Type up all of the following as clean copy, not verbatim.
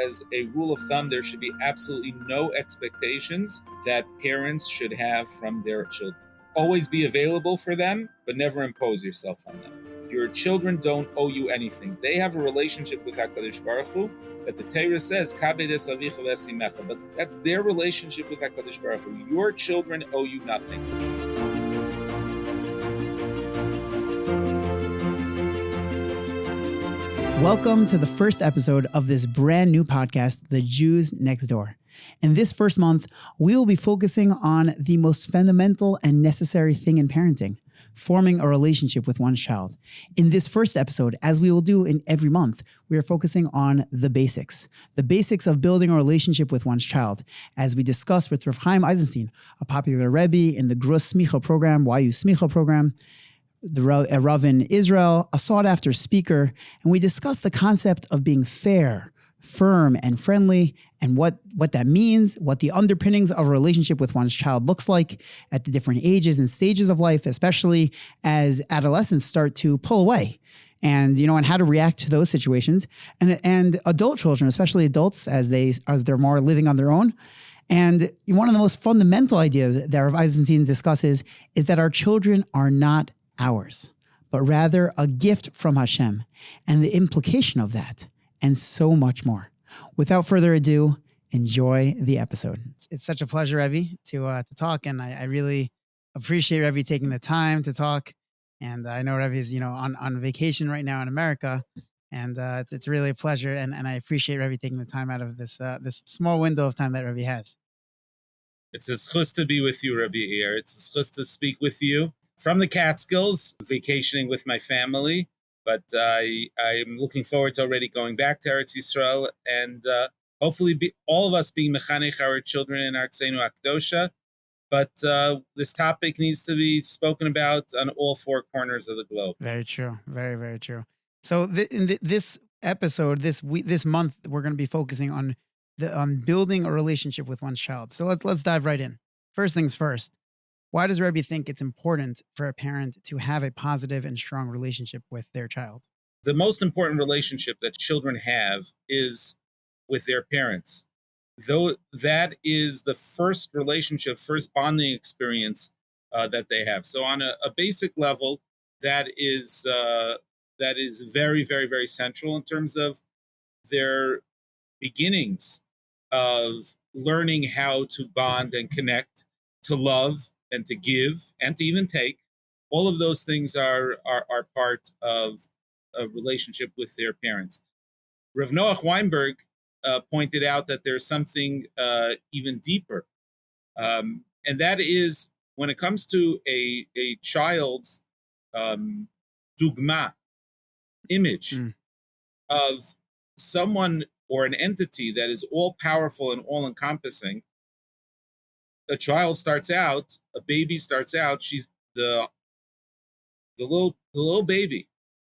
as a rule of thumb, there should be absolutely no expectations that parents should have from their children. Always be available for them, but never impose yourself on them. Your children don't owe you anything. They have a relationship with HaKadosh Baruch Hu that the Torah says, "Kabed es avicha v'esimecha," but that's their relationship with HaKadosh Baruch Hu. Your children owe you nothing. Welcome to the first episode of this brand new podcast, The Jews Next Door. In this first month, we will be focusing on the most fundamental and necessary thing in parenting, forming a relationship with one's child. In this first episode, as we will do in every month, we are focusing on the basics of building a relationship with one's child, as we discussed with Rav Eisenstein, a popular Rebbe in the Grus Smicha program, YU Smicha program, a Rav in Israel, a sought-after speaker, and we discussed the concept of being fair, firm, and friendly, and what that means, what the underpinnings of a relationship with one's child looks like at the different ages and stages of life, especially as adolescents start to pull away, and how to react to those situations, and adult children, especially adults, as they're more living on their own. And one of the most fundamental ideas that Rav Eisenstein discusses is that our children are not ours, but rather a gift from Hashem, and the implication of that, and so much more. Without further ado, enjoy the episode. It's such a pleasure, Rebbe, to talk, and I really appreciate Rebbe taking the time to talk. And I know Rebbe is on vacation right now in America, and it's really a pleasure, and I appreciate Rebbe taking the time out of this small window of time that Rebbe has. It's a schus to be with you, Rebbe here. It's a schus to speak with you from the Catskills, vacationing with my family, but I'm looking forward to already going back to Eretz Yisrael and hopefully all of us being mechanech our children in Artzeinu Akdosha. But this topic needs to be spoken about on all four corners of the globe. Very true. Very, very true. So in this episode, this month, we're going to be focusing on building a relationship with one's child. So let's dive right in. First things first. Why does Rebbe think it's important for a parent to have a positive and strong relationship with their child? The most important relationship that children have is with their parents. Though that is the first relationship, first bonding experience that they have. So on a basic level, that is very, very, very central in terms of their beginnings of learning how to bond and connect, to love, and to give, and to even take. All of those things are part of a relationship with their parents. Rav Noach Weinberg pointed out that there's something even deeper. And that is, when it comes to a child's dugma, image of someone or an entity that is all-powerful and all-encompassing, a child starts out, a baby starts out, she's the little baby.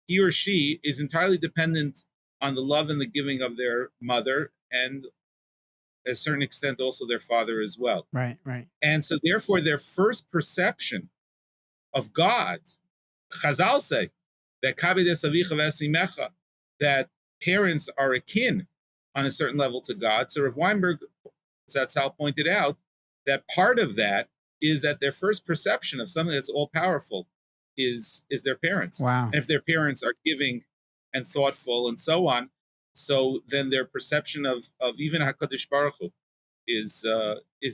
He or she is entirely dependent on the love and the giving of their mother, and to a certain extent also their father as well. Right. And so therefore their first perception of God, Chazal say, that kabed es avicha v'esimecha, that parents are akin on a certain level to God. So Rav Weinberg Zatzal pointed out that part of that is that their first perception of something that's all-powerful is their parents. Wow. And if their parents are giving and thoughtful and so on, so then their perception of even HaKadosh Baruch Hu is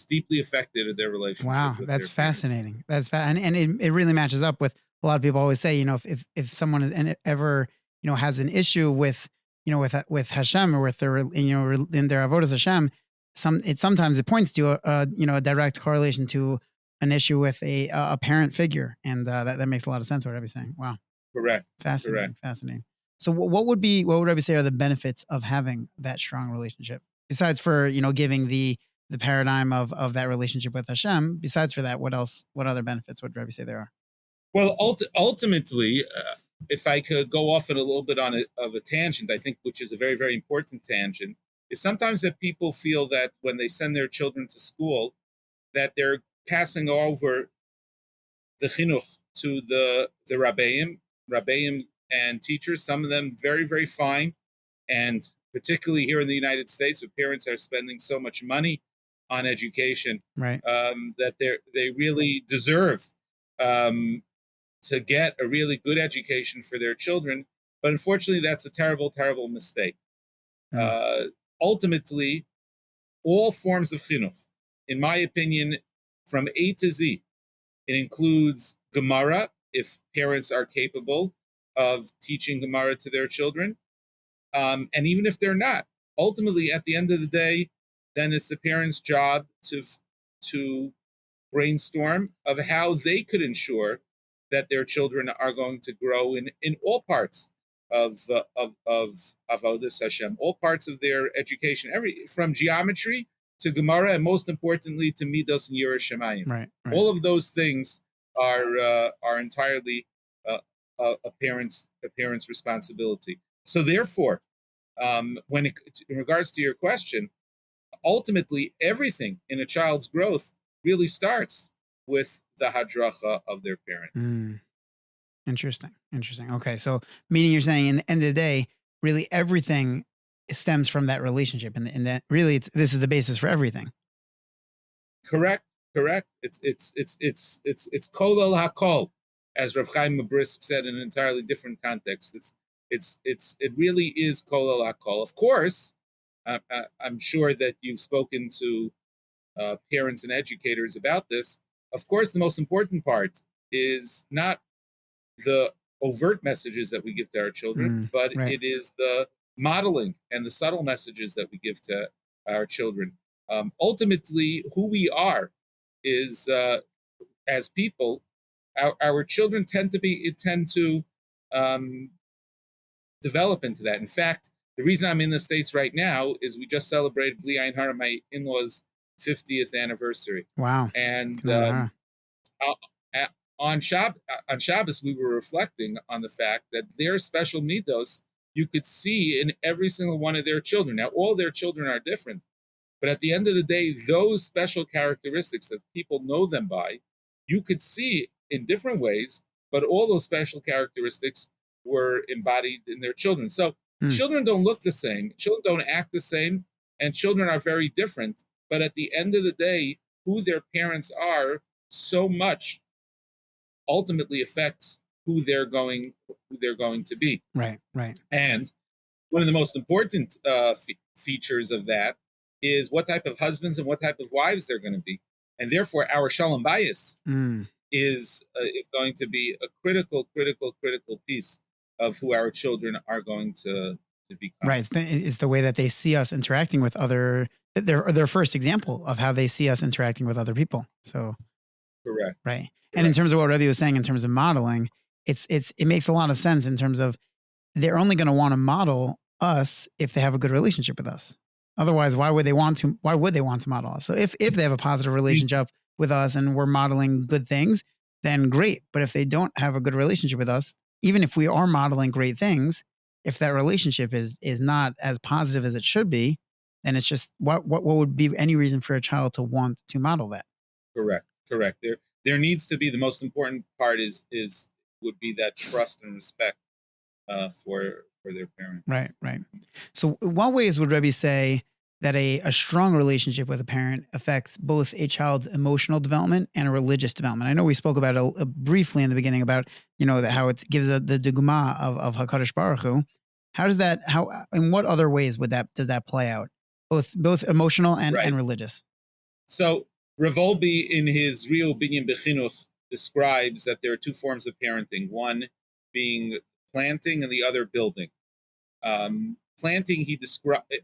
deeply affected in their relationship. Wow, that's fascinating. And it really matches up with a lot of people always say, if someone is ever has an issue with Hashem or with their in their avodas Hashem, sometimes it points to a direct correlation to an issue with a parent figure, and that makes a lot of sense. What I'd be saying. Wow. Correct. Fascinating. So what would Rebbe say are the benefits of having that strong relationship, besides for giving the paradigm of that relationship with Hashem? Besides for that, what other benefits would Rebbe say there are? Well, ultimately, if I could go off at a little bit of a tangent, I think, which is a very, very important tangent, is sometimes that people feel that when they send their children to school, that they're passing over the chinuch to the rabbeim and teachers, some of them very, very fine and particularly here in the United States, where parents are spending so much money on education, Right. that they really deserve to get a really good education for their children. But unfortunately, that's a terrible, terrible mistake. Mm. Ultimately, all forms of chinuch, in my opinion, from A to Z, it includes Gemara, if parents are capable of teaching Gemara to their children. And even if they're not, ultimately, at the end of the day, then it's the parents' job to brainstorm of how they could ensure that their children are going to grow in all parts of Avodas Hashem, all parts of their education, from geometry to Gemara, and most importantly to Midos and Yiras Shamayim. Right. All of those things are entirely a parent's responsibility. So therefore, in regards to your question, ultimately everything in a child's growth really starts with the hadracha of their parents. Interesting. Okay, so meaning you're saying in the end of the day, really everything stems from that relationship, and that really this is the basis for everything. Correct. It's kol el hakol, as Rav Chaim Brisk said in an entirely different context. It really is kol el hakol. Of course, I'm sure that you've spoken to parents and educators about this. Of course, the most important part is not the overt messages that we give to our children, but it is the modeling and the subtle messages that we give to our children. Ultimately, who we are is, as people, our children tend to develop into that. In fact, the reason I'm in the States right now is we just celebrated Bli Ayin Hara, my in-laws' 50th anniversary. Wow! And on Shabbos, we were reflecting on the fact that their special midos you could see in every single one of their children. Now, all their children are different, but at the end of the day, those special characteristics that people know them by, you could see in different ways, but all those special characteristics were embodied in their children. So children don't look the same, children don't act the same, and children are very different. But at the end of the day, who their parents are so much ultimately affects who they're going to be. Right. And one of the most important features of that is what type of husbands and what type of wives they're going to be. And therefore, our shalom bayis is going to be a critical piece of who our children are going to become. Right. It's the way that they see us interacting with other. Their first example of how they see us interacting with other people. So, correct. Right. And in terms of what Rebbe was saying, in terms of modeling, it makes a lot of sense in terms of they're only going to want to model us if they have a good relationship with us. Otherwise, why would they want to model us? So if they have a positive relationship with us and we're modeling good things, then great. But if they don't have a good relationship with us, even if we are modeling great things, if that relationship is not as positive as it should be, then it's just what would be any reason for a child to want to model that? Correct. There needs to be, the most important part would be that trust and respect for their parents. Right. So what ways would Rebbe say that a strong relationship with a parent affects both a child's emotional development and a religious development? I know we spoke about it briefly in the beginning about, how it gives the dugma of HaKadosh Baruch Hu. In what other ways does that play out? Both emotional and religious. So Rav Olby, in his Real Binyan Bechinuch, describes that there are two forms of parenting, one being planting and the other building. Planting,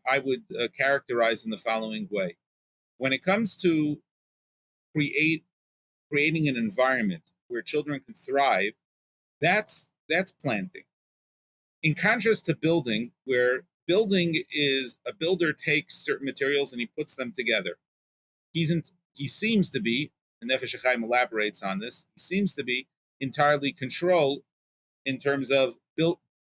I would characterize in the following way. When it comes to creating an environment where children can thrive, that's planting. In contrast to building, where building is a builder takes certain materials and he puts them together. He seems to be, and Nefesh HaChaim elaborates on this, he seems to be entirely controlled in terms of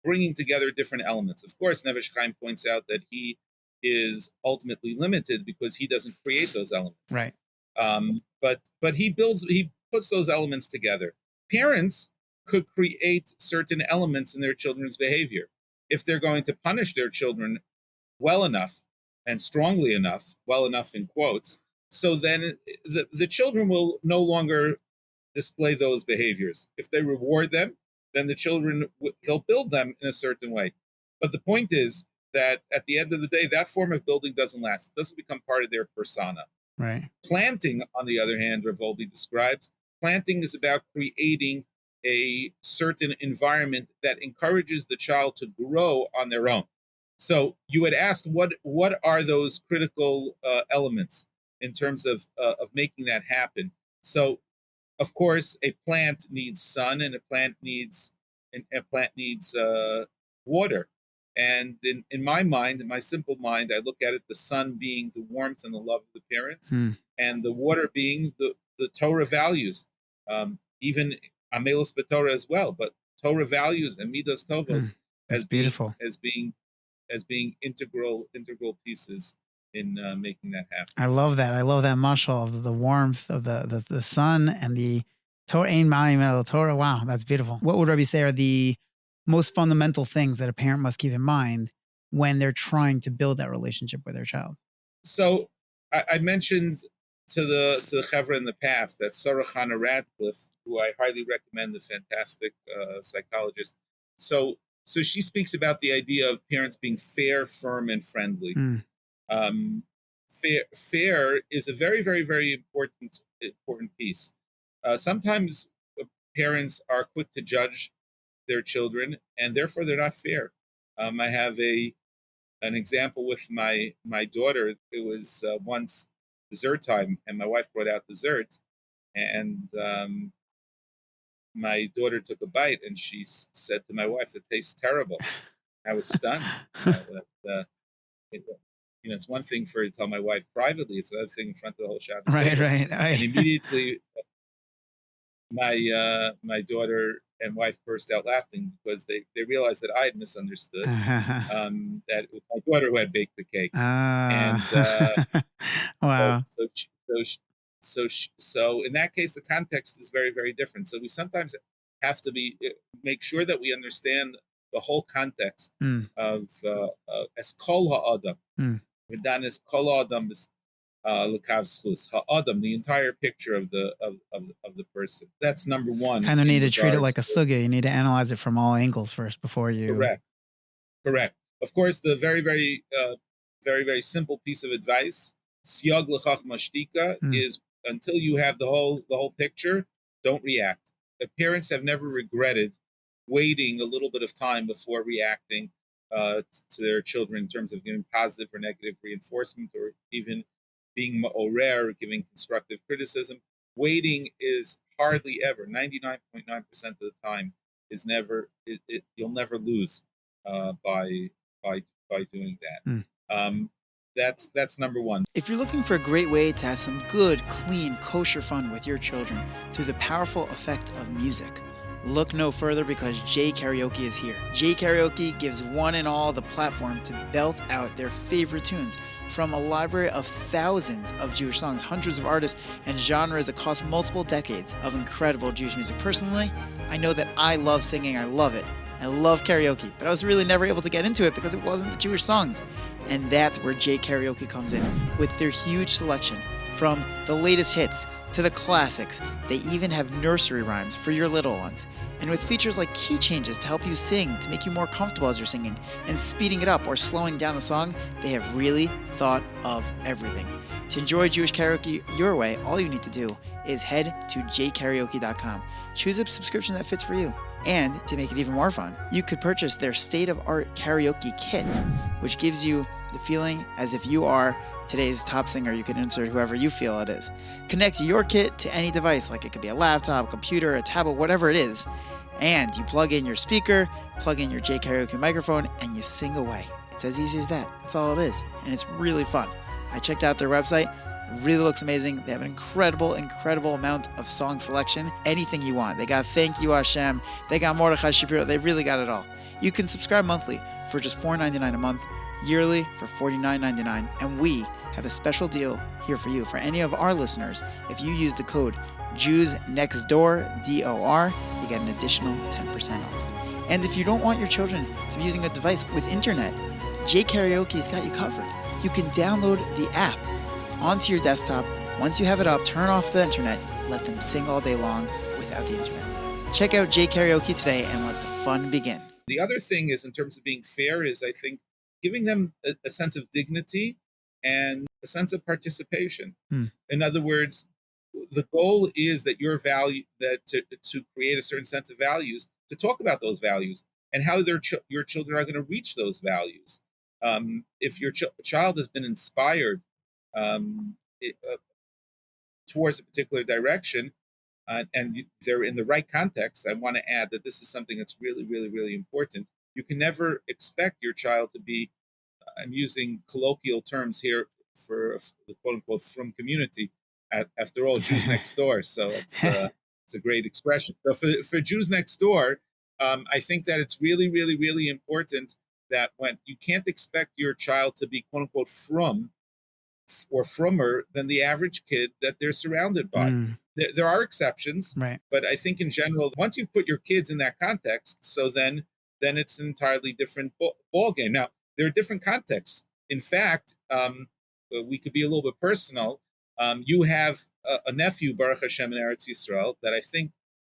bringing together different elements. Of course, Nefesh HaChaim points out that he is ultimately limited because he doesn't create those elements. Right. But he puts those elements together. Parents could create certain elements in their children's behavior. If they're going to punish their children well enough and strongly enough, well enough in quotes, so then the children will no longer display those behaviors. If they reward them, then the children, he'll build them in a certain way. But the point is that at the end of the day, that form of building doesn't last. It doesn't become part of their persona. Right. Planting, on the other hand, Revoldi describes, planting is about creating a certain environment that encourages the child to grow on their own. So you had asked, what are those critical elements in terms of making that happen? So, of course, a plant needs sun, and a plant needs water. And in my mind, in my simple mind, I look at it: the sun being the warmth and the love of the parents, and the water being the Torah values, even Amelos B'Torah as well. But Torah values and Midas Tovos That's beautiful. as being integral pieces in making that happen. I love that. I love that mashal of the warmth of the sun and the Torah. Ein ma'im el Torah. Wow, that's beautiful. What would Rabbi say are the most fundamental things that a parent must keep in mind when they're trying to build that relationship with their child? So I mentioned to the Chevra in the past that Sarah Chana Radcliffe, who I highly recommend, the fantastic psychologist. So she speaks about the idea of parents being fair, firm, and friendly. Fair is a very, very, very important piece. Sometimes parents are quick to judge their children, and therefore they're not fair. I have an example with my daughter. It was once dessert time, and my wife brought out dessert, and my daughter took a bite, and she said to my wife, "It tastes terrible." I was stunned. It's one thing for her to tell my wife privately; it's another thing in front of the whole Shabbos table. Right. And immediately, my daughter and wife burst out laughing because they realized that I had misunderstood that it was my daughter who had baked the cake. And wow. So in that case, the context is very, very different. So we sometimes have to make sure that we understand the whole context of as kol ha'adam. V'dan es kol ha'adam is l'kav zchus ha'adam, the entire picture of the person. That's number one. Kind of need to treat it like a sugya. You need to analyze it from all angles first before you. Correct. Of course, the very, very, very, very simple piece of advice, siyag l'chachma shtika, is until you have the whole picture, don't react. The parents have never regretted waiting a little bit of time before reacting to their children in terms of giving positive or negative reinforcement, or even being ma'orer, giving constructive criticism. Waiting is hardly ever, 99.9% of the time, is never. You'll never lose by doing that. That's number one. If you're looking for a great way to have some good, clean, kosher fun with your children through the powerful effect of music, look no further, because J Karaoke is here. J Karaoke gives one and all the platform to belt out their favorite tunes from a library of thousands of Jewish songs, hundreds of artists and genres across multiple decades of incredible Jewish music. Personally, I know that I love singing. I love it. I love karaoke, but I was really never able to get into it because it wasn't the Jewish songs. And that's where J Karaoke comes in with their huge selection, from the latest hits to the classics. They even have nursery rhymes for your little ones. And with features like key changes to help you sing, to make you more comfortable as you're singing, and speeding it up or slowing down the song, they have really thought of everything. To enjoy Jewish karaoke your way, all you need to do is head to jkaraoke.com. Choose a subscription that fits for you. And to make it even more fun, you could purchase their state-of-art karaoke kit, which gives you the feeling as if you are today's top singer. You can insert whoever you feel it is. Connect your kit to any device, like it could be a laptop, computer, a tablet, whatever it is, and you plug in your speaker, plug in your J Karaoke microphone, and you sing away. It's as easy as that. That's all it is, and it's really fun. I checked out their website. It really looks amazing. They have an incredible amount of song selection. Anything you want. They got Thank You Hashem. They got Mordechai Shapiro. They really got it all. You can subscribe monthly for just $4.99 a month, yearly for $49.99, and we have a special deal here for you. For any of our listeners, if you use the code Jews Next Door, DOR, you get an additional 10% off. And if you don't want your children to be using a device with internet, Karaoke's got you covered. You can download the app onto your desktop. Once you have it up, turn off the internet, let them sing all day long without the internet. Check out Karaoke today and let the fun begin. The other thing is, in terms of being fair, is I think giving them a sense of dignity and a sense of participation. In other words, the goal is that your value, that to create a certain sense of values, to talk about those values and how your children are going to reach those values. If your child has been inspired towards a particular direction, and they're in the right context, I want to add that this is something that's really, really, really important. You can never expect your child to be, I'm using colloquial terms here for the quote-unquote frum community. After all, Jews Next Door, so it's a great expression. So for Jews Next Door, I think that it's really, really, really important that when you can't expect your child to be quote-unquote frum or frummer than the average kid that they're surrounded by. There are exceptions, right? But I think in general, once you put your kids in that context, so then it's an entirely different ball game. Now, there are different contexts. In fact, we could be a little bit personal. You have a nephew, Baruch Hashem, in Eretz Yisrael, that I think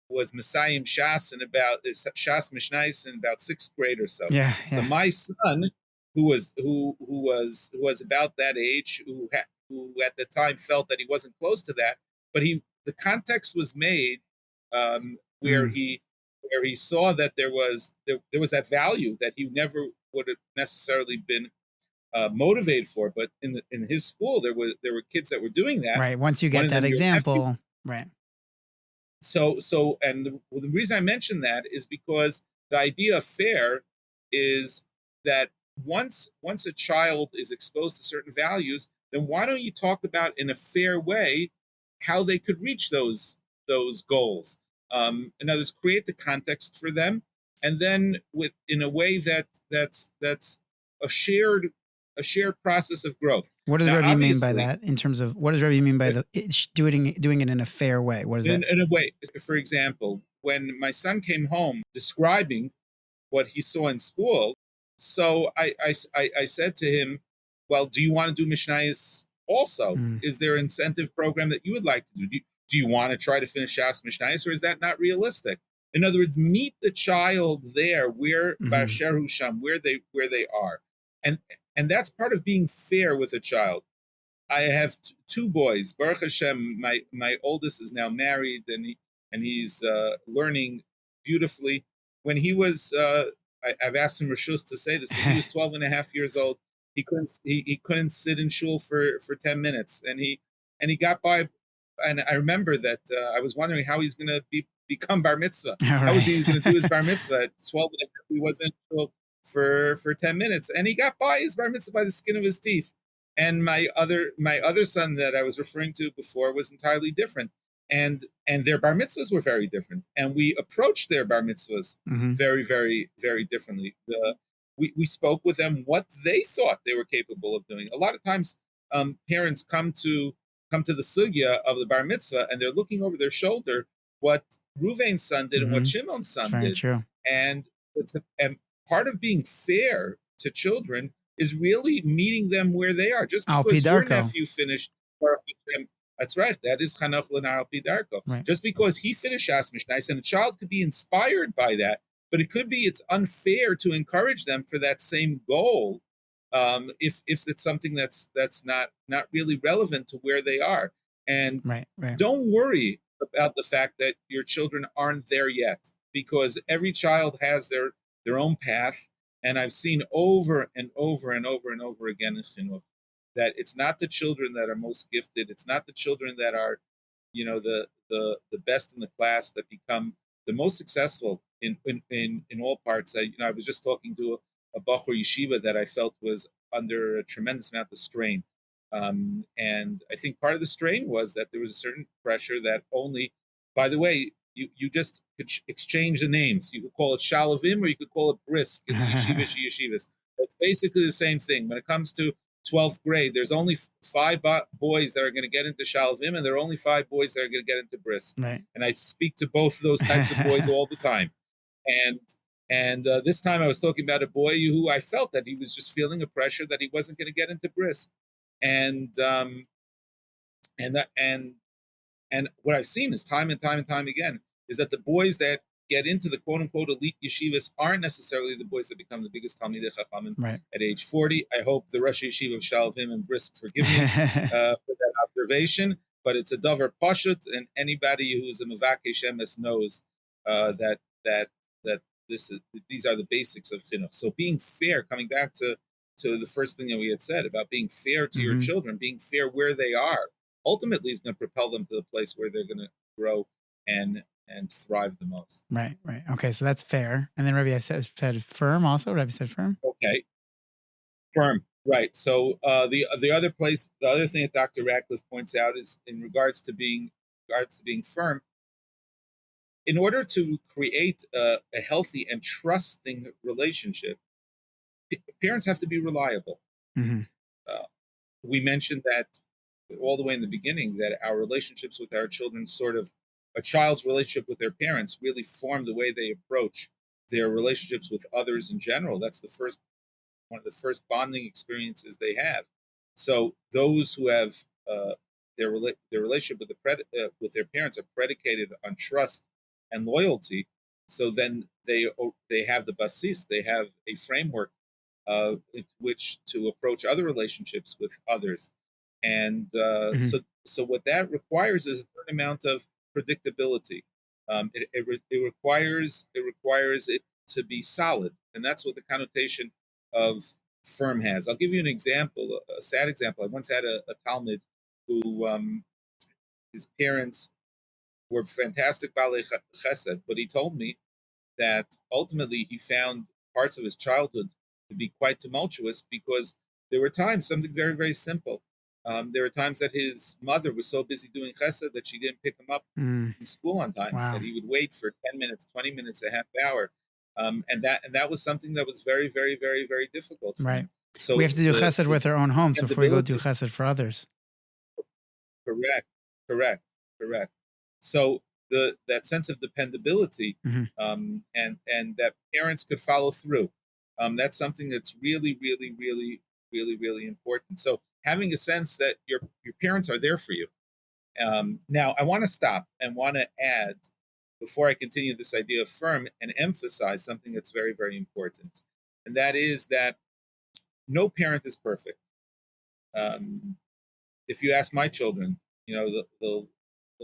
was Messiah Shas in about Shas Mishnais in about 6th grade or so. Yeah. So my son, who was about that age, who at the time felt that he wasn't close to that, but the context was made where he saw that there was that value that he never would have necessarily been motivated for, but in his school there were kids that were doing that. Right. Once you get that example, right. So and the reason I mention that is because the idea of fair is that once a child is exposed to certain values, then why don't you talk about in a fair way how they could reach those goals? In other words, create the context for them, and then in a way that's a shared process of growth. What does Rebbe mean by that? In terms of what does Rebbe mean by doing it in a fair way? What is that? In a way, for example, when my son came home describing what he saw in school, so I said to him, "Well, do you want to do Mishnayos also? Is there an incentive program that you would like to do? Do you want to try to finish Shas Mishnayos, or is that not realistic?" In other words, meet the child there where Ba'asher Hu Sham, where they are, and that's part of being fair with a child. I have two boys. Baruch Hashem, my oldest is now married, and he's learning beautifully. When he was, I've asked him Rishus to say this, when he was 12 and a half years old, he couldn't sit in shul for 10 minutes, and he got by. And I remember that I was wondering how he's going to become bar mitzvah. Right. How was he going to do his bar mitzvah at 12 and a half? He wasn't in shul for 10 minutes, and he got by his bar mitzvah by the skin of his teeth. And my other son that I was referring to before was entirely different, and their bar mitzvahs were very different, and we approached their bar mitzvahs very, very, very differently. We spoke with them what they thought they were capable of doing. A lot of times, parents come to the sugya of the bar mitzvah, and they're looking over their shoulder what Ruvain's son did and what Shimon's son did. True. And part of being fair to children is really meeting them where they are. Just because your nephew finished Baruch Hashem, that's right, that is Chanach L'Nar Al Pi Darko. Right. Just because he finished Shas Mishnayos, and a child could be inspired by that, but it could be it's unfair to encourage them for that same goal if it's something that's not really relevant to where they are. And don't worry about the fact that your children aren't there yet, because every child has their own path. And I've seen over and over and over and over again in Chinuch that it's not the children that are most gifted. It's not the children that are, the best in the class that become the most successful in all parts. I was just talking to a Bachur Yeshiva that I felt was under a tremendous amount of strain. And I think part of the strain was that there was a certain pressure that only, by the way, you just could exchange the names. You could call it Shalavim or you could call it Brisk in the yeshivas. It's basically the same thing. When it comes to 12th grade, there's only 5 boys that are going to get into Shalavim, and there are only 5 boys that are going to get into Brisk. Right. And I speak to both of those types of boys all the time. And And this time I was talking about a boy who I felt that he was just feeling a pressure that he wasn't going to get into bris, and and that and what I've seen is time and time and time again is that the boys that get into the quote unquote elite yeshivas aren't necessarily the boys that become the biggest Talmidei Chachamim Right. at age 40. I hope the Rosh Yeshiva of Shalvim and Brisk forgive me for that observation, but it's a davar pashut, and anybody who is a Mevakei Shemes knows that these are the basics of chinuch. So being fair, coming back to the first thing that we had said about being fair to your children, being fair where they are, ultimately is going to propel them to the place where they're going to grow and thrive the most. Right. Okay, so that's fair. And then Rabbi said firm also. Rabbi said firm. Okay, firm. Right. So the other thing that Dr. Radcliffe points out is in regards to being firm. In order to create a healthy and trusting relationship, parents have to be reliable. We mentioned that all the way in the beginning, that our relationships with our children, sort of a child's relationship with their parents, really form the way they approach their relationships with others in general. That's one of the first bonding experiences they have. So those who have their relationship with their parents are predicated on trust and loyalty. So then they have the basis, they have a framework which to approach other relationships with others. And so what that requires is a certain amount of predictability. It requires it to be solid, and that's what the connotation of firm has. I'll give you an example, a sad example. I once had a Talmud who his parents were fantastic balei chesed, but he told me that ultimately he found parts of his childhood to be quite tumultuous because there were times, something very, very simple. There were times that his mother was so busy doing chesed that she didn't pick him up in school on time, that he would wait for 10 minutes, 20 minutes, a half hour. And that was something that was very, very, very, very difficult for him. So we have to do chesed with our own homes before we go do chesed for others. Correct. So that sense of dependability and that parents could follow through, that's something that's really, really, really, really, really important. So having a sense that your parents are there for you. Now, I want to stop and want to add, before I continue this idea of firm, and emphasize something that's very, very important. And that is that no parent is perfect. If you ask my children, they'll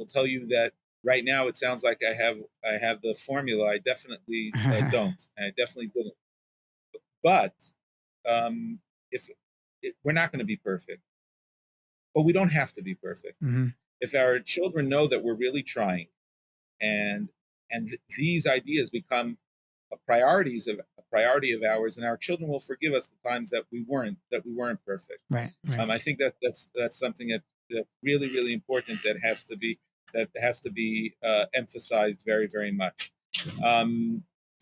tell you that right now it sounds like I have the formula. I definitely don't. And I definitely didn't. But we're not going to be perfect, but we don't have to be perfect. If our children know that we're really trying, and these ideas become a priority of ours, and our children will forgive us the times that we weren't perfect. Right. I think that's something that's really, really important, that has to be emphasized very, very much.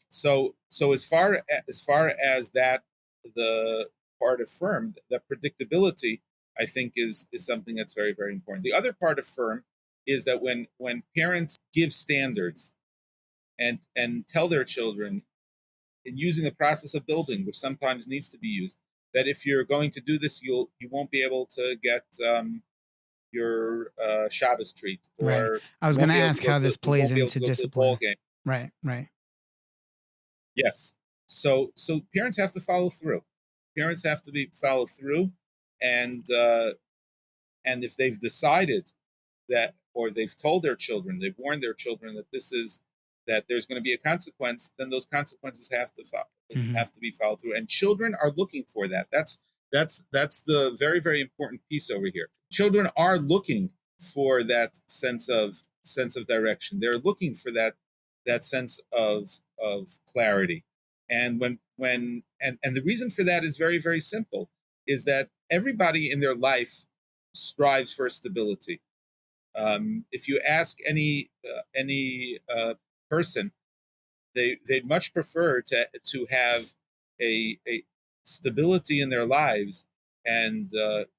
So as far as that, the part of firm, that predictability, I think is something that's very, very important. The other part of firm is that when parents give standards and tell their children, in using the process of building, which sometimes needs to be used, that if you're going to do this, you won't be able to get your Shabbos treat. Or I was going to ask how this plays into discipline. Right. Yes. So parents have to follow through. Parents have to follow through, and if they've decided that, or they've told their children, they've warned their children that there's going to be a consequence, then those consequences have to be followed through. And children are looking for that. That's the very, very important piece over here. Children are looking for that sense of direction. They're looking for that sense of clarity. And and the reason for that is very, very simple, is that everybody in their life strives for stability. If you ask any person, they'd much prefer to have a stability in their lives and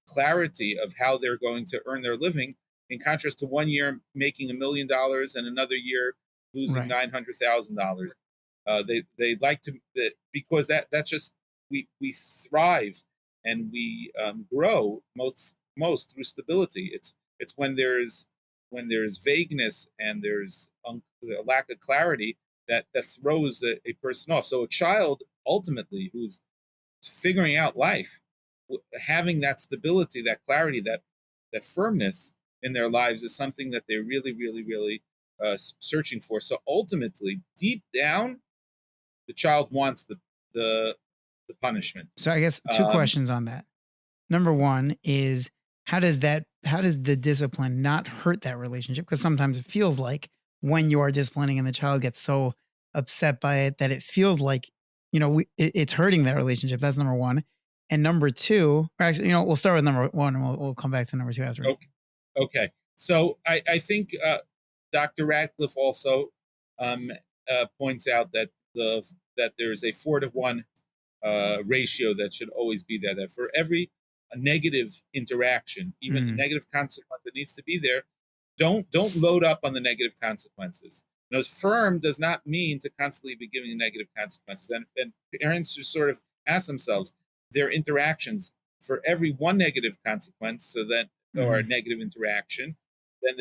clarity of how they're going to earn their living, in contrast to 1 year making $1 million and another year losing $900,000. They like to because that's just we thrive and we grow most through stability. It's when there's vagueness and there's a lack of clarity that throws a person off. So a child ultimately who's figuring out life, having that stability, that clarity, that firmness in their lives is something that they're really, really, really searching for. So ultimately, deep down, the child wants the the punishment. So I guess two questions on that. Number one is how does the discipline not hurt that relationship? Because sometimes it feels like when you are disciplining and the child gets so upset by it that it feels like, it's hurting that relationship. That's number one. And number two, or actually, we'll start with number one and we'll come back to number two afterwards. Okay. So I think Dr. Radcliffe also points out that that there's a 4-to-1 ratio that should always be there. That for every negative interaction, even a negative consequence that needs to be there, don't load up on the negative consequences. Firm does not mean to constantly be giving negative consequences. And parents should sort of ask themselves their interactions for every one negative consequence, so that or a negative interaction, then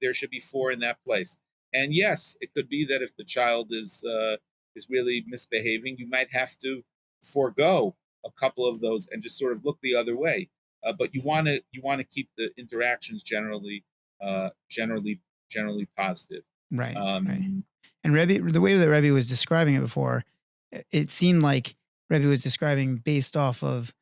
there should be 4 in that place. And yes, it could be that if the child is really misbehaving, you might have to forego a couple of those and just sort of look the other way. But you want to keep the interactions generally positive. Right. Right. And Rebbe, the way that Rebbe was describing it before, it seemed like Rebbe was describing based off of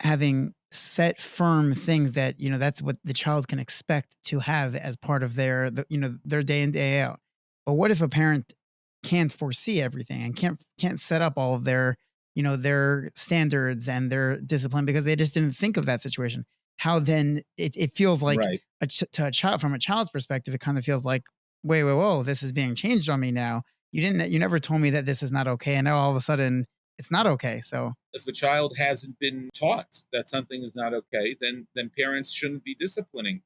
having set firm things that, that's what the child can expect to have as part of their day in, day out. But what if a parent can't foresee everything and can't set up all of their, their standards and their discipline because they just didn't think of that situation? How then it feels like Right. to a child, from a child's perspective, it kind of feels like, whoa, this is being changed on me now. You never told me that this is not okay. And now all of a sudden it's not okay. So if a child hasn't been taught that something is not okay, then parents shouldn't be disciplining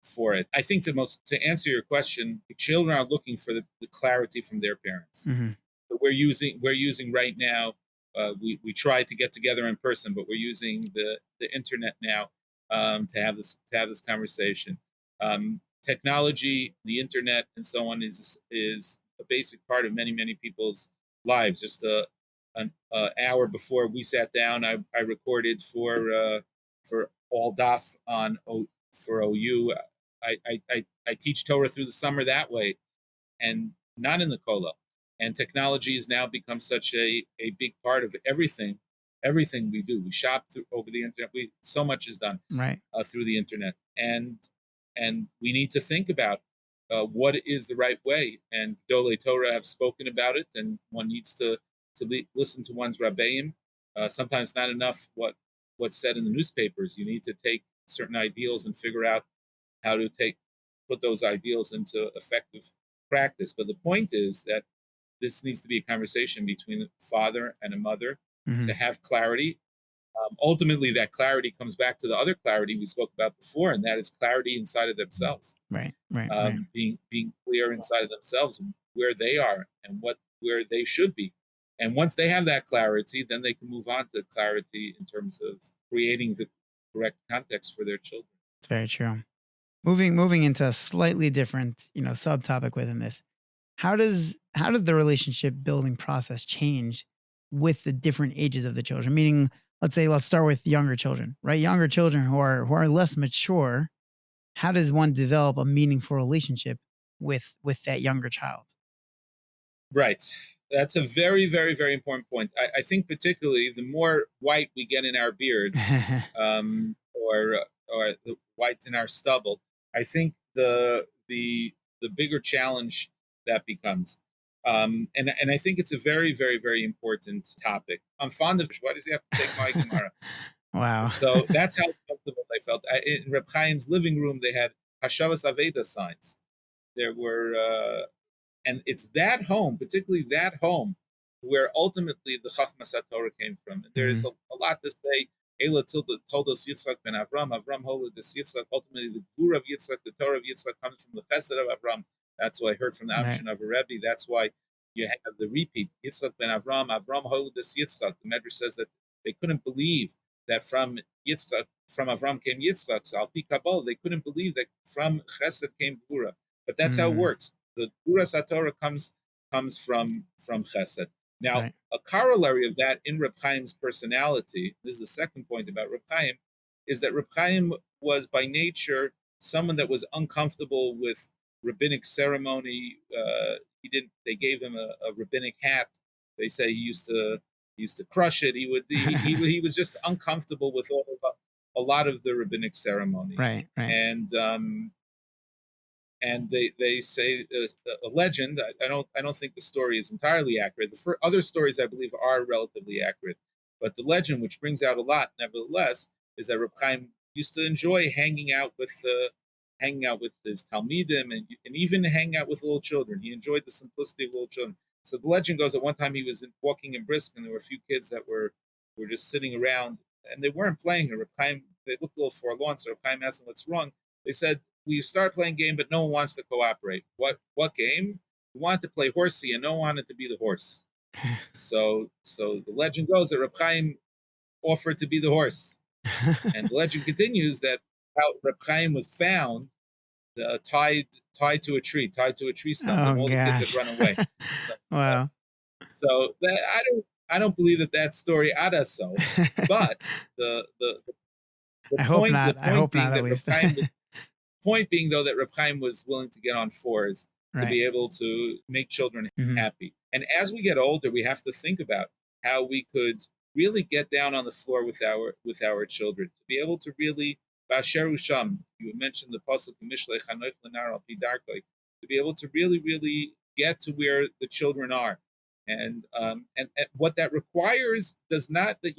for it. I think to answer your question, children are looking for the clarity from their parents. So we're using right now. We try to get together in person, but we're using the internet now to have this conversation. Technology, the internet, and so on is a basic part of many people's lives. Just an hour before we sat down, I recorded for all DAF for OU. I teach Torah through the summer that way, and not in the Kollel. And technology has now become such a big part of everything we do. We shop over the internet. So much is done through the internet, and we need to think about what is the right way. And Gedolei Torah have spoken about it, and one needs to listen to one's rabbeim. Sometimes not enough what's said in the newspapers. You need to take certain ideals and figure out how to put those ideals into effective practice. But the point is that this needs to be a conversation between a father and a mother to have clarity. Ultimately, that clarity comes back to the other clarity we spoke about before, and that is clarity inside of themselves. Right. Being clear inside of themselves where they are and where they should be. And once they have that clarity, then they can move on to clarity in terms of creating the correct context for their children. It's very true. Moving into a slightly different, subtopic within this. How does the relationship building process change with the different ages of the children? Meaning, let's start with younger children, right? Younger children who are less mature. How does one develop a meaningful relationship with that younger child? Right. That's a very, very, very important point. I think particularly the more white we get in our beards, or the white in our stubble, I think the bigger challenge that becomes. And I think it's a very, very, very important topic. I'm fond of why does he have to take my Gemara? Wow. So that's how comfortable I felt. In Reb Chaim's living room, they had Hashavas Aveda signs. There were, and it's that home, particularly that home, where ultimately the Chachmas HaTorah came from. And there is a lot to say. Ela told us Yitzchak ben Avram. Avram told us Yitzchak. Ultimately, the Gvura of Yitzchak, the Torah of Yitzchak, comes from the Chesed of Avram. That's what I heard from the Amshin of a Rebbe. That's why you have the repeat, Yitzchak ben Avram, Avram Holodus Yitzchak. The Medrash says that they couldn't believe that from Yitzchak, from Avram came Yitzchak. So Al Pi Kabbalah, they couldn't believe that from Chesed came Gvura. But that's how it Mm, works. The Gvura Satorah comes from Chesed. Now, right. a corollary of that in Reb Chaim's personality, this is the second point about Reb Chaim, is that Reb Chaim was by nature someone that was uncomfortable with rabbinic ceremony. He didn't. They gave him a rabbinic hat. They say he used to crush it. He was just uncomfortable with a lot of the rabbinic ceremony, Right, right. and they say a legend. I don't think the story is entirely accurate. The other stories I believe are relatively accurate, but the legend, which brings out a lot, nevertheless, is that Reb Chaim used to enjoy hanging out with his talmidim and even hanging out with little children. He enjoyed the simplicity of little children. So the legend goes that one time he was walking in Brisk, and there were a few kids that were just sitting around, and they weren't playing. Reb Chaim, they looked a little forlorn, so Reb Chaim asked them what's wrong. They said, we started playing game, but no one wants to cooperate. What game? We wanted to play horsey, and no one wanted to be the horse. So the legend goes that Reb Chaim offered to be the horse, and the legend continues that how Reb Chaim was found tied to a tree stump, Oh and all the kids had gosh. run away. So, Wow. so that, I don't believe that story ada so, but the the the I hope point the not. I point hope being not at that Reb least. Chaim was point being, though, that Reb Chaim was willing to get on fours to Right. be able to make children Mhm. happy. And as we get older, we have to think about how we could really get down on the floor with our children, to be able to really Basheru Sham. You mentioned the pasuk Mishlei Chanoich Lenar Al Pi Darkei, to be able to really, really get to where the children are, and what that requires does not that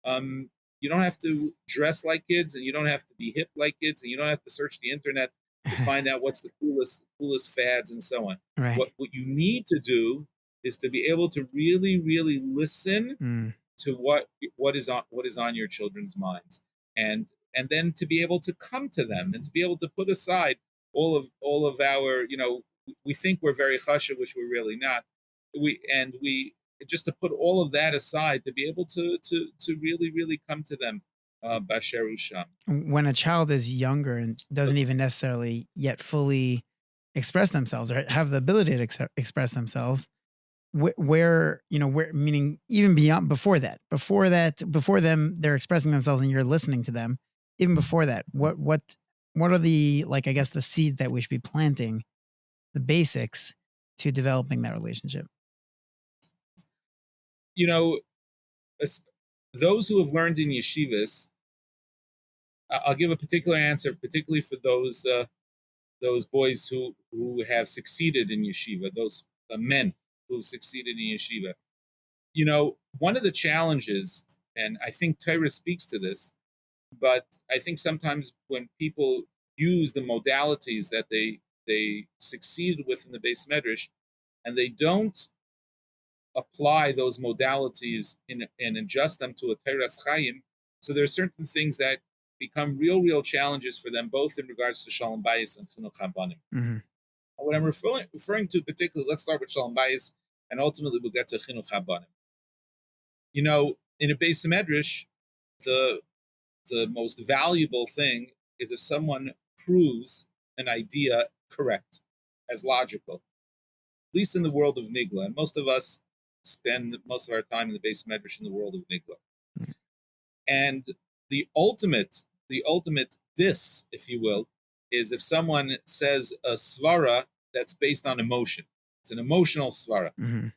um, you don't have to dress like kids, and you don't have to be hip like kids, and you don't have to search the internet to find out what's the coolest fads and so on. Right. What you need to do is to be able to really, really listen Mm. to what is on your children's minds, and then to be able to come to them, and to be able to put aside all of our, we think we're very chashuv, which we're really not. We just to put all of that aside, to be able to really, really come to them, basheru sham. When a child is younger and So, doesn't even necessarily yet fully express themselves or have the ability to express themselves, where meaning even beyond before them they're expressing themselves and you're listening to them, even before that, what are the, like, I guess, the seeds that we should be planting, the basics to developing that relationship? you know, as- those who have learned in yeshivas, I'll give a particular answer, particularly for those boys who have succeeded in yeshiva, those men who have succeeded in yeshiva. One of the challenges, and I think Torah speaks to this, but I think sometimes when people use the modalities that they succeeded with in the base medrash, and they don't apply those modalities and adjust them to a Teras Chaim, so there are certain things that become real challenges for them, both in regards to Shalom Bayis and Chinuch Habanim. Hmm. What I'm referring to particularly, let's start with Shalom Bayis, and ultimately we'll get to Chinuch Habanim. In a base medrash, the most valuable thing is if someone proves an idea correct, as logical, at least in the world of Nigla. And most of us spend most of our time in the base medrash in the world of Nigla. And the ultimate this, if you will, is if someone says a svara that's based on emotion. It's an emotional svara. Hmm.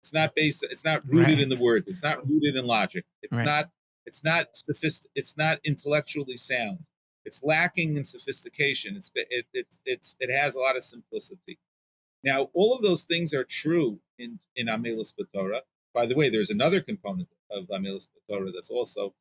It's not rooted Right. in the words. It's not rooted in logic. Right. It's not intellectually sound. It's lacking in sophistication. It has a lot of simplicity. Now, all of those things are true in Amelis B'Torah. By the way, there's another component of Amelis B'Torah that's also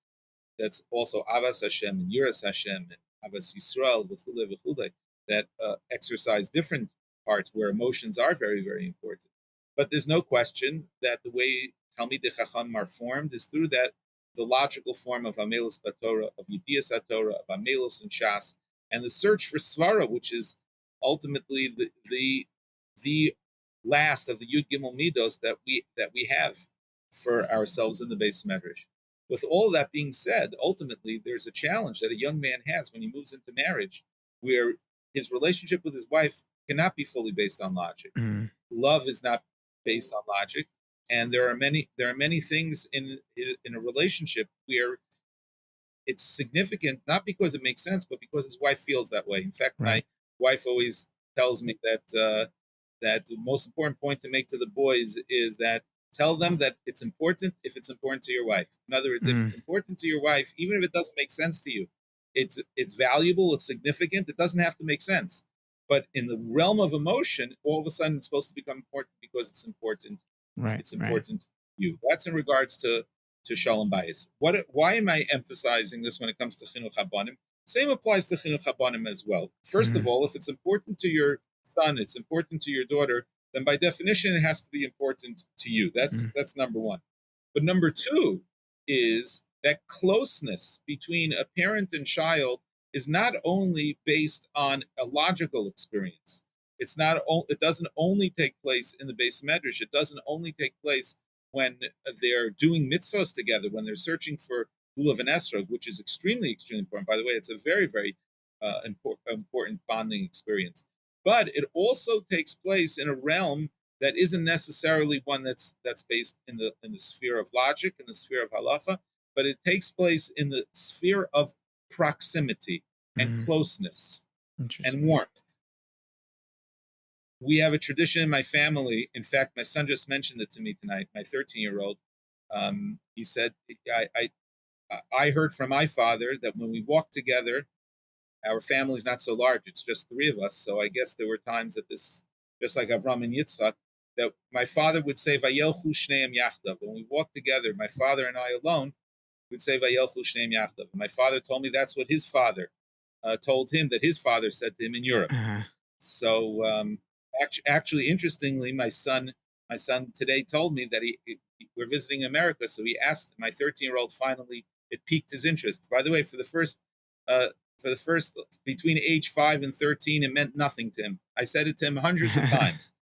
Avas Hashem and Yiras Hashem and Avas Yisrael v'chule that exercise different parts where emotions are very, very important. But there's no question that the way Talmidei Chacham are formed is through the logical form of Amelos B'Torah, of Yedias HaTorah, of Amelos and Shas, and the search for Svara, which is ultimately the last of the Yud Gimel Midos that we have for ourselves in the Beis Medrash. With all that being said, ultimately there's a challenge that a young man has when he moves into marriage, where his relationship with his wife cannot be fully based on logic. Mm. Love is not based on logic, and there are many things in a relationship where it's significant, not because it makes sense, but because his wife feels that way. In fact, my Right. wife always tells me that the most important point to make to the boys is that tell them that it's important if it's important to your wife. In other words, if Mm. it's important to your wife, even if it doesn't make sense to you, it's valuable, it's significant. It doesn't have to make sense. But in the realm of emotion, all of a sudden it's supposed to become important because it's important. Right. It's Right. important to you. That's in regards to Shalom Bayis. Why am I emphasizing this when it comes to Chinuch Habanim? Same applies to Chinuch Habanim as well. First of Mm. all, if it's important to your son, it's important to your daughter, then by definition it has to be important to you. Mm. That's number one. But number two is that closeness between a parent and child is not only based on a logical experience. It's not. It doesn't only take place in the Beis Medrash. It doesn't only take place when they're doing mitzvahs together, when they're searching for lulav and esrog, which is extremely important. By the way, it's a very, very important bonding experience. But it also takes place in a realm that isn't necessarily one that's based in the sphere of logic, in the sphere of halacha, but it takes place in the sphere of proximity and Mm. closeness and Interesting. warmth. We have a tradition in my family. In fact, my son just mentioned it to me tonight. My 13-year-old, he said, I heard from my father that when we walk together, our family's not so large. It's just three of us. So I guess there were times that this, just like Avram and Yitzchak, that my father would say, Vayelchu shneim yachdav. When we walk together, my father and I alone would say, Vayelchu shneim yachdav. My father told me that's what his father told him that his father said to him in Europe. Uh-huh. So actually, interestingly, my son today told me that we're visiting America, so he asked my 13-year-old. Finally, it piqued his interest. By the way, for the first between age 5 and 13, it meant nothing to him. I said it to him hundreds of times.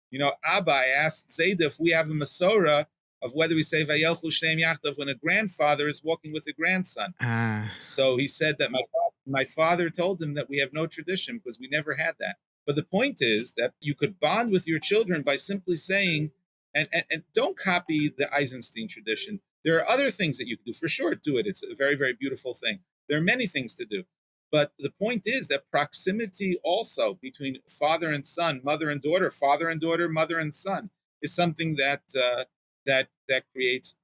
Abba, I asked Zayda if we have a Masorah of whether we say Vayelchu Shneim Yachdav when a grandfather is walking with a grandson. So he said that my father told him that we have no tradition because we never had that. But the point is that you could bond with your children by simply saying, and don't copy the Eisenstein tradition. There are other things that you can do. For sure, do it. It's a very, very beautiful thing. There are many things to do. But the point is that proximity also between father and son, mother and daughter, father and daughter, mother and son, is something that creates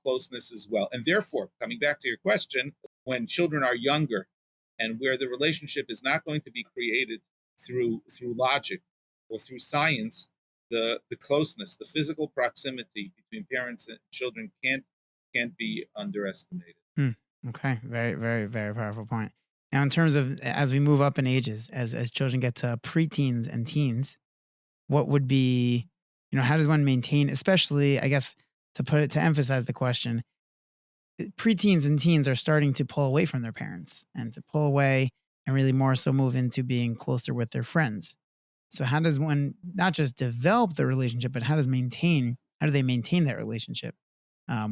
closeness as well. And therefore, coming back to your question, when children are younger and where the relationship is not going to be created through logic or through science, the closeness, the physical proximity between parents and children can't be underestimated. Okay. Very, very, very powerful point. Now, in terms of as we move up in ages, as children get to preteens and teens, what would be, how does one maintain, especially, I guess, to emphasize the question, preteens and teens are starting to pull away from their parents and to pull away and really more so move into being closer with their friends. So how does one not just develop the relationship, but how do they maintain that relationship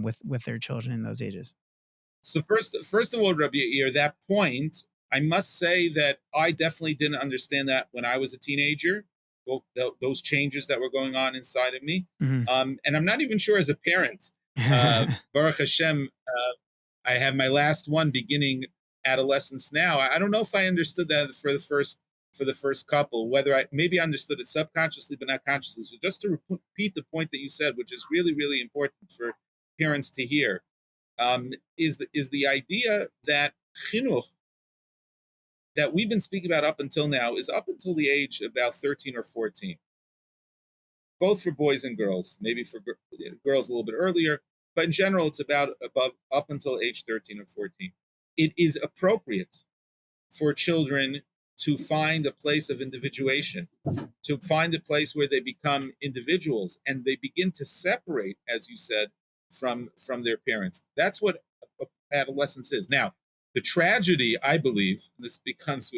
with their children in those ages? So first of all, Rabbi Yair, that point, I must say that I definitely didn't understand that when I was a teenager. Those changes that were going on inside of me, Mm-hmm. and I'm not even sure as a parent. Baruch Hashem, I have my last one beginning adolescence now. I don't know if I understood that for the first couple. Whether I maybe understood it subconsciously, but not consciously. So just to repeat the point that you said, which is really, really important for parents to hear. Is the idea that chinuch that we've been speaking about up until now is up until the age about 13 or 14, both for boys and girls, maybe for girls a little bit earlier, but in general it's about up until age 13 or 14. It is appropriate for children to find a place of individuation, to find a place where they become individuals and they begin to separate, as you said, from their parents. That's what adolescence is. Now, the tragedy, I believe, and this becomes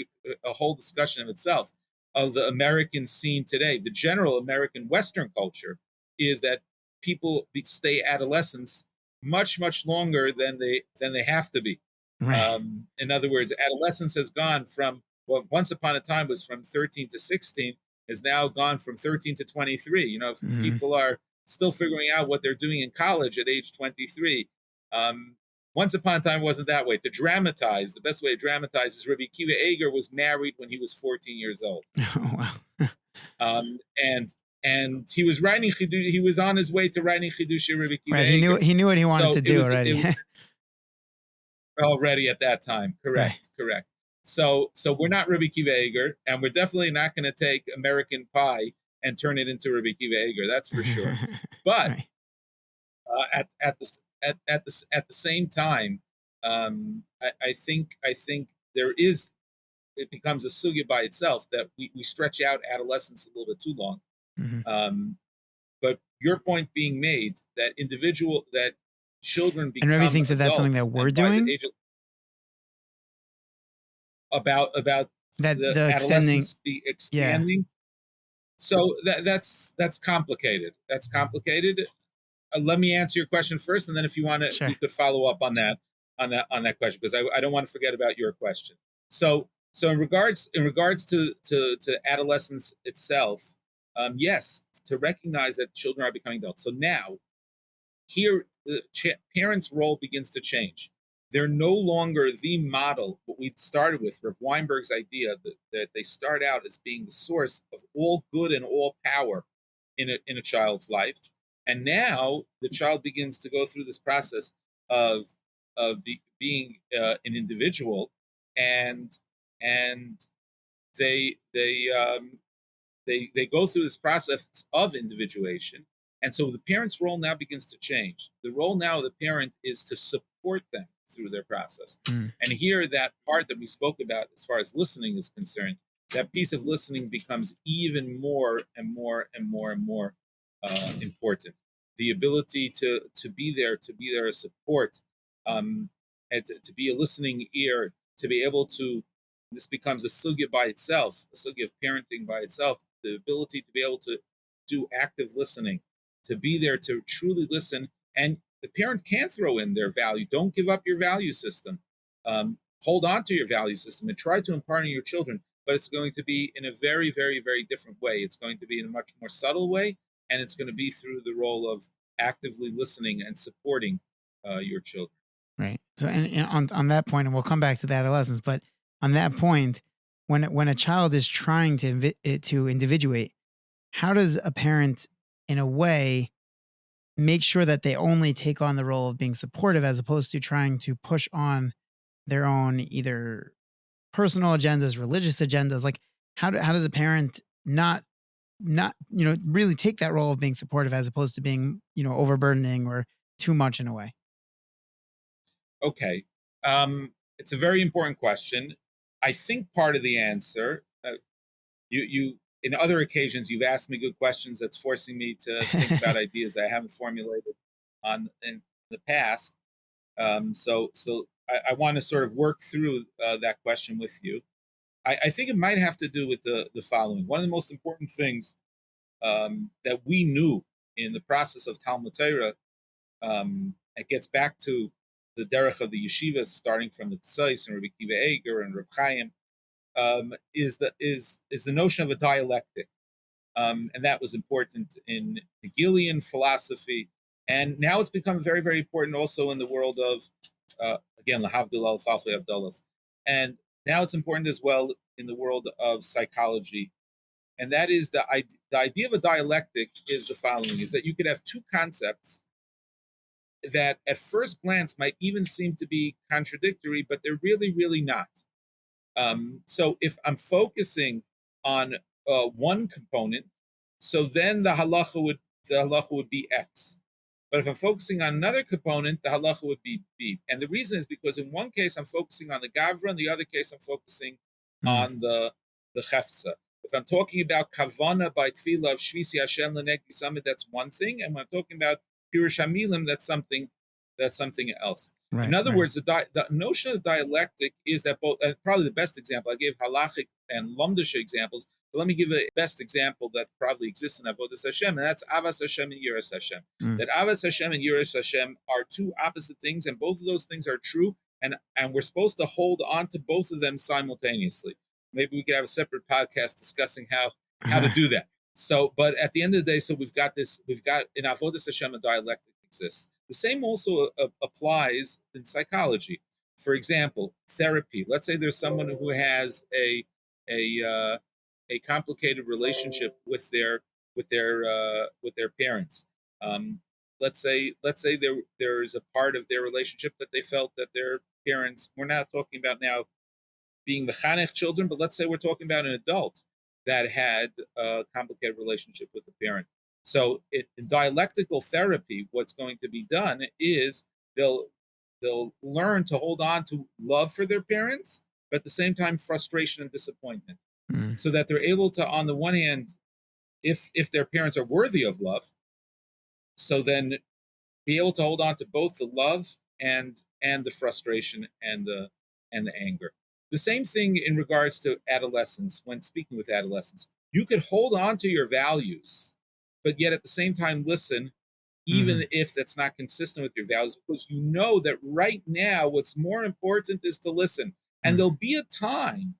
a whole discussion of itself, of the American scene today, the general American Western culture, is that people stay adolescents much longer than they have to be. Right. In other words, adolescence has gone from what once upon a time was from 13 to 16, has now gone from 13 to 23. Hmm. People are still figuring out what they're doing in college at age 23. Um, Once upon a time, it wasn't that way. To dramatize, the best way to dramatize is Rabbi Akiva Eger was married when he was 14 years old, Oh, wow. um, and and he was writing Chidush. He was on his way to writing Chidush Rabbi Akiva Right. He knew Eger. he knew what he wanted So to it do was already. it was already at that time. Right. Correct. So we're not Rabbi Akiva Eger, and we're definitely not going to take American Pie and turn it into Rabbi Akiva Eger. That's for sure. But Right. At the same time, I think there is, it becomes a sugya by itself that we stretch out adolescence a little bit too long. Hmm. But your point being made that children And Rebbe become thinks that that's something adults, that we're and by the doing. age of about That the the extending. adolescence be Yeah. expanding. So that's complicated. That's complicated. Let me answer your question first, and then if you want to, Sure. we could follow up on that question, because I don't want to forget about your question. So in regards to adolescence itself, yes, to recognize that children are becoming adults. So now here the parents' role begins to change. They're no longer the model. What we started with, Rav Weinberg's idea that they start out as being the source of all good and all power in a child's life, and now the child begins to go through this process of being an individual, and and they they um, they go through this process of individuation, and so the parent's role now begins to change. The role now of the parent is to support them through their process. Mm. And here, that part that we spoke about as far as listening is concerned, that piece of listening becomes even more and more important. The ability to be there, a support, and to be a listening ear, to be able to. This becomes a sugya by itself, a sugya of parenting by itself. The ability to be able to do active listening, to be there to truly listen, and the parent can throw in their value. Don't give up your value system. Hold on to your value system and try to impart on your children, but it's going to be in a very different way. It's going to be in a much more subtle way, and it's going to be through the role of actively listening and supporting your children. Right. So, and on that point, and we'll come back to the adolescence, but on that point, when a child is trying to to individuate, how does a parent, in a way, make sure that they only take on the role of being supportive as opposed to trying to push on their own either personal agendas, religious agendas? Like, how does a parent not really take that role of being supportive as opposed to being overburdening or too much in a way? Okay. It's a very important question. I think part of the answer, you in other occasions you've asked me good questions that's forcing me to think about ideas that I haven't formulated on in the past. So I want to sort of work through that question with you. I think it might have to do with the following. One of the most important things that we knew in the process of Talmud Torah, it gets back to the derech of the yeshivas, starting from the Tzais and Rabbi Akiva Eger and Reb Chaim, is the notion of a dialectic, and that was important in Hegelian philosophy, and now it's become very important also in the world of again lahavdil al falfei avdalas, and now it's important as well in the world of psychology, and that is the idea of a dialectic is the following: is that you could have two concepts that at first glance might even seem to be contradictory, but they're really not. So if I'm focusing on one component, so then the halacha would be X. But if I'm focusing on another component, the halacha would be B. And the reason is because in one case I'm focusing on the gavra, in the other case I'm focusing Mm. on the chefza. If I'm talking about kavana by tefillah of shvisi Hashem lenegdi summit, that's one thing. And when I'm talking about pirush hamilim, that's something that's something else. In Right. other Right. words, the notion of dialectic is that both, probably the best example, I gave halachic and lomdisha examples, but let me give a best example that probably exists in Avodas Hashem, and that's Avas Hashem and Yiras Hashem. Mm. That Avas Hashem and Yiras Hashem are two opposite things, and both of those things are true, and we're supposed to hold on to both of them simultaneously. Maybe we could have a separate podcast discussing how to do that. So, but at the end of the day, so we've got in Avodas Hashem a dialectic exists. The same also applies in psychology. For example, therapy. Let's say there's someone who has a complicated relationship with their parents. Let's say there's a part of their relationship that they felt that their parents. We're not talking about now being mechanech children, but let's say we're talking about an adult that had a complicated relationship with the parent. So in dialectical therapy, what's going to be done is they'll learn to hold on to love for their parents, but at the same time, frustration and disappointment. So that they're able to, on the one hand, if their parents are worthy of love, so then be able to hold on to both the love and the frustration and the anger. The same thing in regards to adolescents. When speaking with adolescents, you could hold on to your values, but yet at the same time listen, even if that's not consistent with your values, because you know that right now what's more important is to listen. And there'll be a time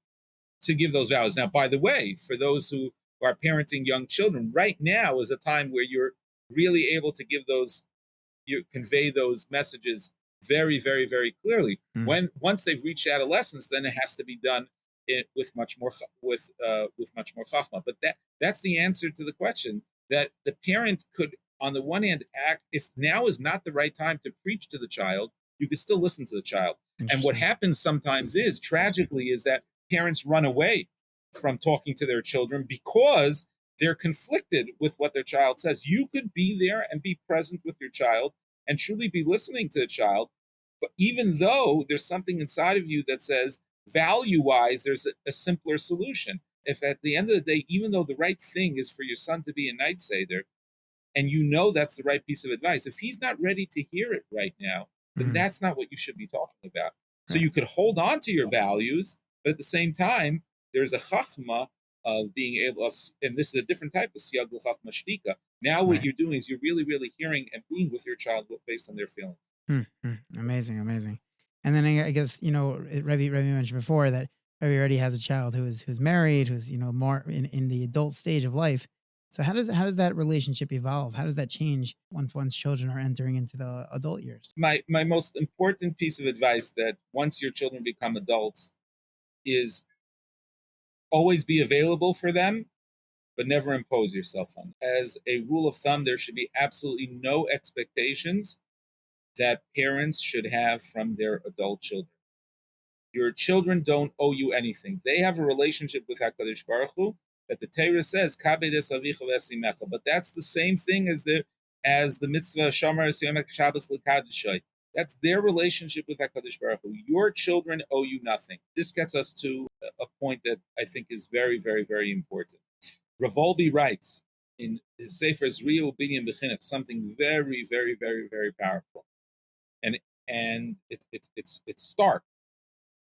to give those values. Now, by the way, for those who are parenting young children, right now is a time where you're really able to convey those messages very, very, very clearly. Once they've reached adolescence, then it has to be done with much more chachma. But that's the answer to the question, that the parent could, on the one hand, act. If now is not the right time to preach to the child, you could still listen to the child. And what happens sometimes tragically, is that parents run away from talking to their children because they're conflicted with what their child says. You could be there and be present with your child and truly be listening to the child. But even though there's something inside of you that says, value-wise, there's a simpler solution. If at the end of the day, even though the right thing is for your son to be a night seder, and you know that's the right piece of advice, if he's not ready to hear it right now, then that's not what you should be talking about. So you could hold on to your values, but at the same time, there's a chachma of being able of, and this is a different type of siyag l'chachma shtika. Now what you're doing is you're really, really hearing and being with your child based on their feelings. Amazing. And then I guess, Ravi mentioned before that Ravi already has a child who's married, who's, more in the adult stage of life. So how does that relationship evolve? How does that change once children are entering into the adult years? My most important piece of advice, that once your children become adults, is always be available for them, but never impose yourself on them. As a rule of thumb, there should be absolutely no expectations that parents should have from their adult children. Your children don't owe you anything. They have a relationship with HaKadosh Baruch Hu that the Torah says, Kabed es avicha v'esimecha. But that's the same thing as the mitzvah Shomer es Yom Shabbos l'Kadishai. That's their relationship with HaKadosh Baruch Hu. Your children owe you nothing. This gets us to a point that I think is very, very, very important. Rav Wolbe writes in his Sefer Zriya Ubinyan B'Chinuch something very, very, very, very powerful. And it's stark,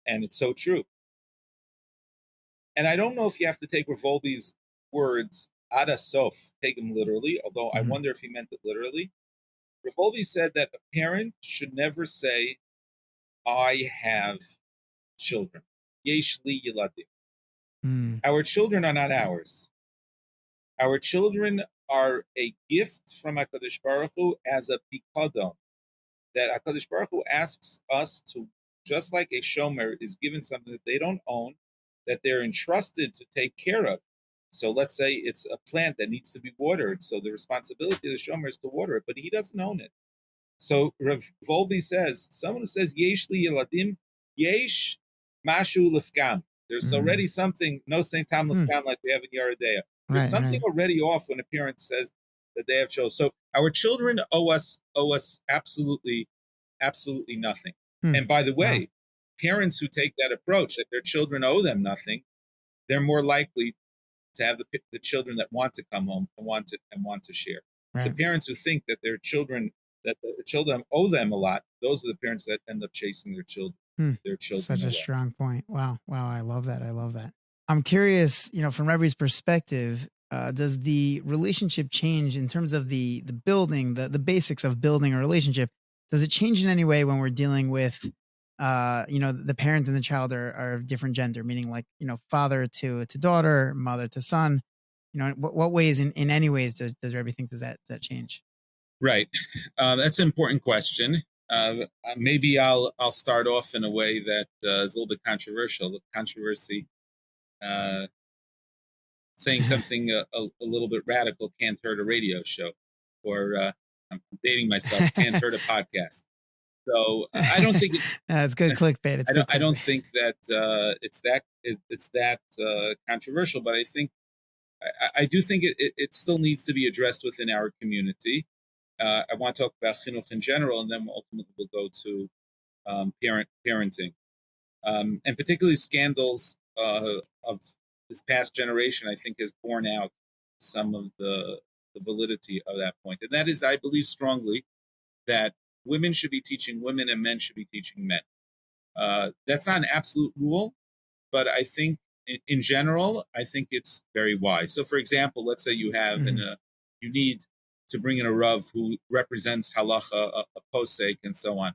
and it's so true. And I don't know if you have to take Rav Wolbe's words ad sof, take them literally, although I wonder if he meant it literally. Rav Wolbe said that a parent should never say, I have children. Yesh li yiladim. Our children are not ours. Our children are a gift from HaKadosh Baruch Hu as a pikadon, that HaKadosh Baruch Hu asks us to, just like a shomer is given something that they don't own, that they're entrusted to take care of. So let's say it's a plant that needs to be watered. So the responsibility of the shomer is to water it, but he doesn't own it. So Rav Wolbe says, someone who says, Yesh li yiladim, yesh mashu lifkam. There's already something, no Saint Tam lifkam like we have in Yeridea. There's something already off when a parent says that they have children. So our children owe us absolutely, absolutely nothing. And by the way, parents who take that approach, that their children owe them nothing, they're more likely to have the children that want to come home and want to share. So parents who think that their children that the children owe them a lot, those are the parents that end up chasing their children Such a away. strong point. Wow. Wow. I love that. I love that. I'm curious, from Rebbe's perspective, does the relationship change in terms of the building, the basics of building a relationship? Does it change in any way when we're dealing with, the parent and the child are of different gender, meaning like, father to daughter, mother to son? What ways, in any ways, does Rebbe think that change? Right. That's an important question. Maybe I'll start off in a way that is a little bit controversial. The controversy, uh, saying something a little bit radical can't hurt a radio show, or I'm dating myself, can't hurt a podcast. So I don't think It's good clickbait. It's good I don't clickbait. think that it's that controversial, but I do think it still needs to be addressed within our community. I want to talk about chinuch in general, and then ultimately we'll go to parenting, and particularly scandals of this past generation. I think has borne out some of the validity of that point, and that is, I believe strongly that women should be teaching women and men should be teaching men. That's not an absolute rule, but I think in general, I think it's very wise. So, for example, let's say you have you need to bring in a Rav who represents halacha, a posek, and so on.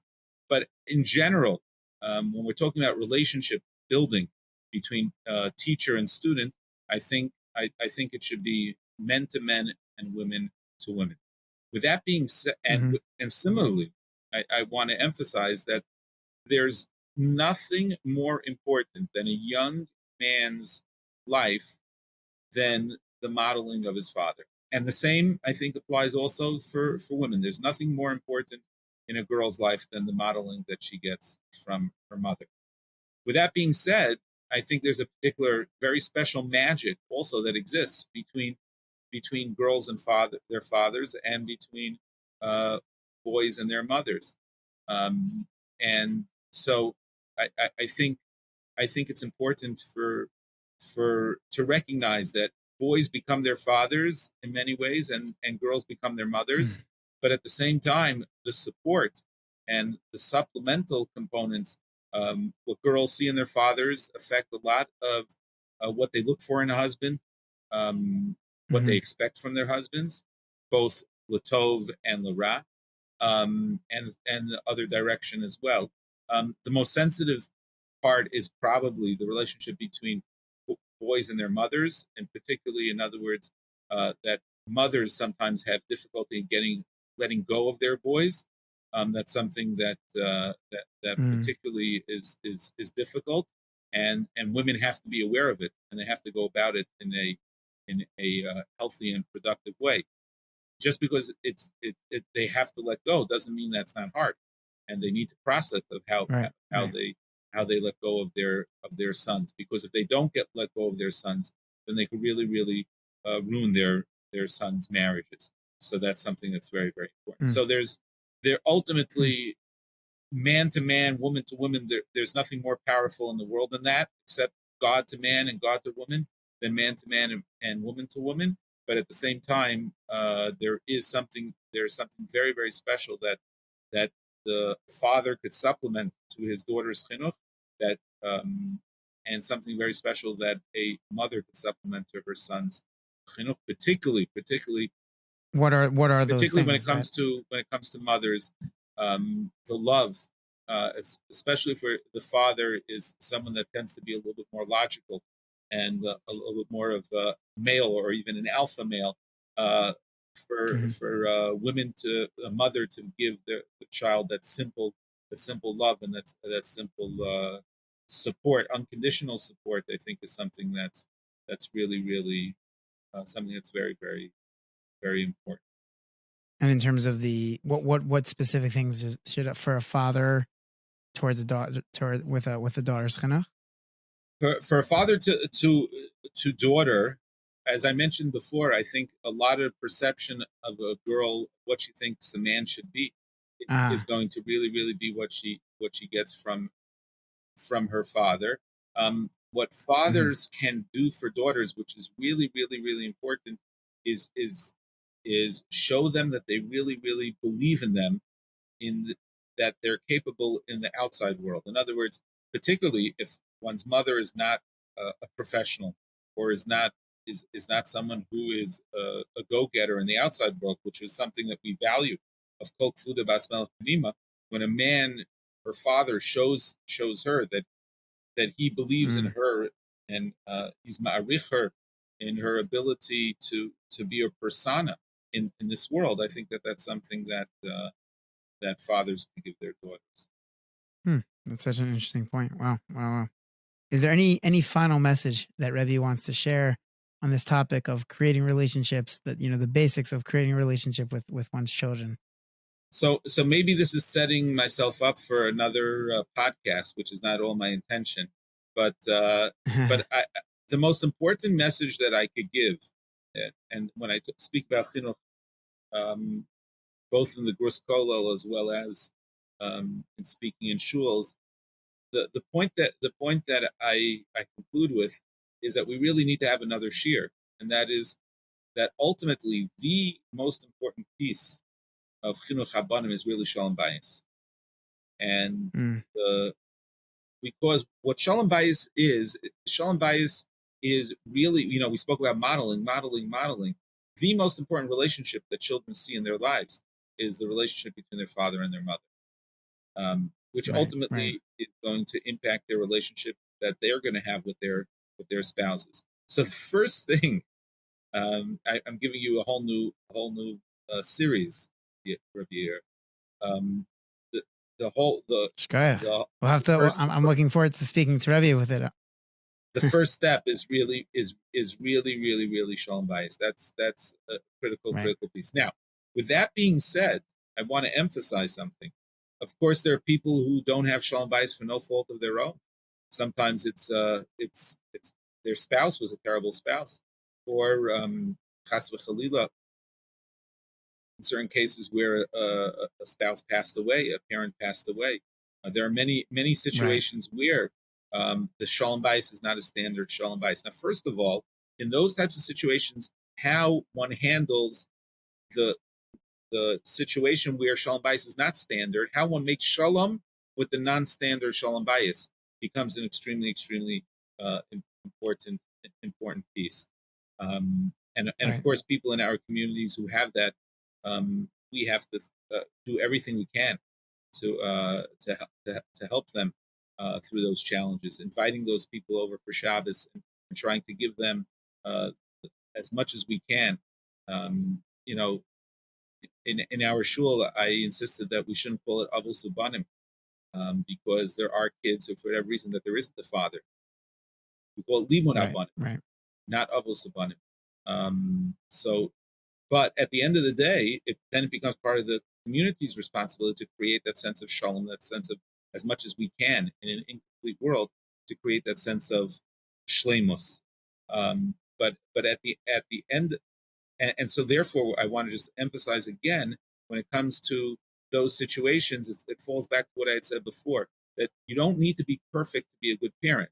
But in general, when we're talking about relationship building between teacher and student, I think it should be men to men and women to women. With that being said, and similarly, I want to emphasize that there's nothing more important than a young man's life than the modeling of his father. And the same, I think, applies also for women. There's nothing more important in a girl's life than the modeling that she gets from her mother. With that being said, I think there's a particular, very special magic also that exists between girls and their fathers, and between boys and their mothers. And so I think it's important to recognize that boys become their fathers in many ways, and girls become their mothers. But at the same time, the support and the supplemental components, what girls see in their fathers, affect a lot of what they look for in a husband, what they expect from their husbands, both Latov and Lara, and the other direction as well. The most sensitive part is probably the relationship between boys and their mothers, and particularly, in other words, that mothers sometimes have difficulty in letting go of their boys. That's something that particularly is difficult, and women have to be aware of it, and they have to go about it in a healthy and productive way. Just because they have to let go doesn't mean that's not hard, and they need to process of how they let go of their sons. Because if they don't let go of their sons, then they could really ruin their sons' marriages. So that's something that's very, very important. So they're ultimately man to man, woman to woman. There's nothing more powerful in the world than that, except God to man and God to woman, than man to man and woman to woman. But at the same time, there's something very, very special that the father could supplement to his daughter's chinuch, and something very special that a mother could supplement to her son's chinuch, particularly What are those particularly things? When it comes to mothers, the love, especially for the father, is someone that tends to be a little bit more logical, and a little bit more of a male, or even an alpha male. For women, to a mother, to give the child that simple love, and that simple support, unconditional support, I think is something that's really something that's very, very, very important. And in terms of the what specific things should for a father towards a daughter with a daughter's chinuch? For a father to daughter, as I mentioned before, I think a lot of perception of a girl, what she thinks a man should be, is going to really be what she gets from her father. What fathers can do for daughters, which is really important, is is show them that they really, really believe in them, that they're capable in the outside world. In other words, particularly if one's mother is not a professional, or is not someone who is a go-getter in the outside world, which is something that we value of kol kfuda bas melech pnima. When a man, her father, shows her that he believes in her, and he's ma'arich her in her ability to be a persona in this world, I think that that's something that that fathers can give their daughters. That's such an interesting point. Wow. Is there any final message that Rebbe wants to share on this topic of creating relationships, that, the basics of creating a relationship with one's children? So maybe this is setting myself up for another podcast, which is not all my intention, but the most important message that I could give, and when I speak about chinuch, both in the Grus Kolel as well as in speaking in shuls, the point that I conclude with is that we really need to have another shir, and that is that ultimately the most important piece of chinuch habanim is really shalom bayis, and because what shalom bayis is really, we spoke about modeling. The most important relationship that children see in their lives is the relationship between their father and their mother, which ultimately is going to impact their relationship that they're going to have with their spouses. So the first thing, I'm giving you a whole new series, Rabbi. We'll have to. I'm looking forward to speaking to Rebbe with it. The first step is really shalom bayis. That's a critical piece. Now, with that being said, I want to emphasize something. Of course, there are people who don't have shalom bayis for no fault of their own. Sometimes it's their spouse was a terrible spouse, or chas v'chalila, in certain cases where a spouse passed away, a parent passed away. There are many situations where the shalom bayis is not a standard shalom bayis. Now, first of all, in those types of situations, how one handles the situation where shalom bayis is not standard, how one makes shalom with the non-standard shalom bayis becomes an extremely important piece. And of course, people in our communities who have that, we have to do everything we can to help them through those challenges, inviting those people over for Shabbos and trying to give them as much as we can. In our shul, I insisted that we shouldn't call it avos ubanim, because there are kids who, for whatever reason, that there isn't a father. We call it limun abanim, not avos ubanim. But at the end of the day, then it becomes part of the community's responsibility to create that sense of shalom, that sense of, as much as we can in an incomplete world, to create that sense of shleimus. But at the end, and so therefore, I want to just emphasize again, when it comes to those situations, it falls back to what I had said before, that you don't need to be perfect to be a good parent.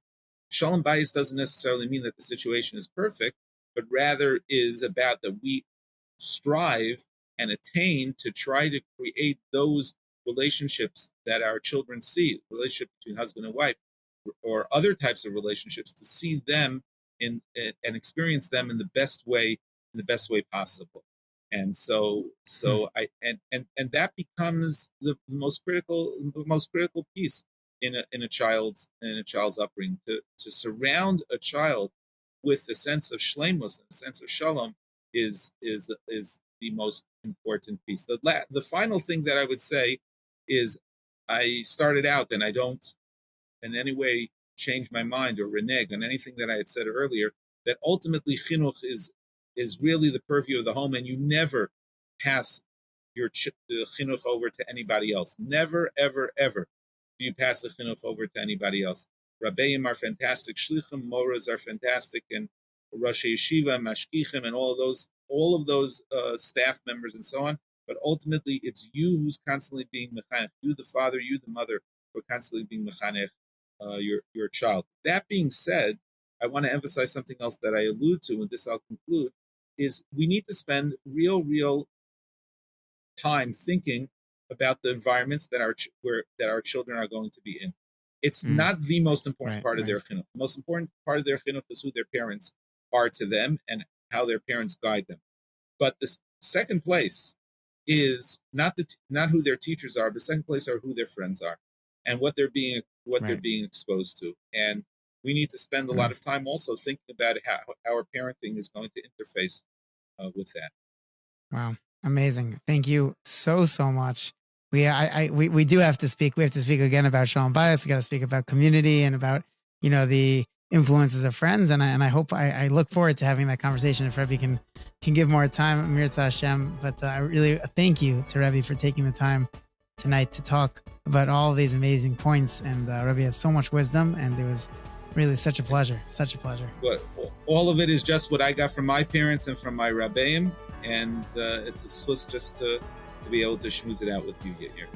Shalom bayis doesn't necessarily mean that the situation is perfect, but rather is about that we strive and attain to try to create those relationships that our children see, relationship between husband and wife, or other types of relationships, to see them and experience them in the best way possible. And so that becomes the most critical piece in a child's upbringing, to surround a child with a sense of shleimus and a sense of shalom is the most important piece. The final thing that I would say is, I started out, and I don't in any way change my mind or renege on anything that I had said earlier, that ultimately chinuch is really the purview of the home, and you never pass your the chinuch over to anybody else. Never, ever, ever do you pass the chinuch over to anybody else. Rabbeim are fantastic, shlichim, moras are fantastic, and Rosh Yeshiva, Mashgichim, and all of those staff members and so on. But ultimately, it's you who's constantly being mechanech. You, the father, you, the mother, who are constantly being mechanech your child. That being said, I want to emphasize something else that I allude to, and this I'll conclude, is we need to spend real time thinking about the environments that our children are going to be in. It's not the most important part of their chinuch. The most important part of their chinuch is who their parents are to them and how their parents guide them. But the second place is not who their teachers are. The second place are who their friends are, and what they're being exposed to. And we need to spend a lot of time also thinking about how our parenting is going to interface with that. Wow, amazing! Thank you so much. We do have to speak. We have to speak again about Shalom Bayis. We got to speak about community and about the influences of friends. And I hope I look forward to having that conversation if Rebbe can give more time, Mirza Hashem. But I really thank you to Rebbe for taking the time tonight to talk about all of these amazing points. And Rebbe has so much wisdom, and it was really such a pleasure. Such a pleasure. Well, all of it is just what I got from my parents and from my Rabbeim, and it's a schus just to be able to schmooze it out with you here.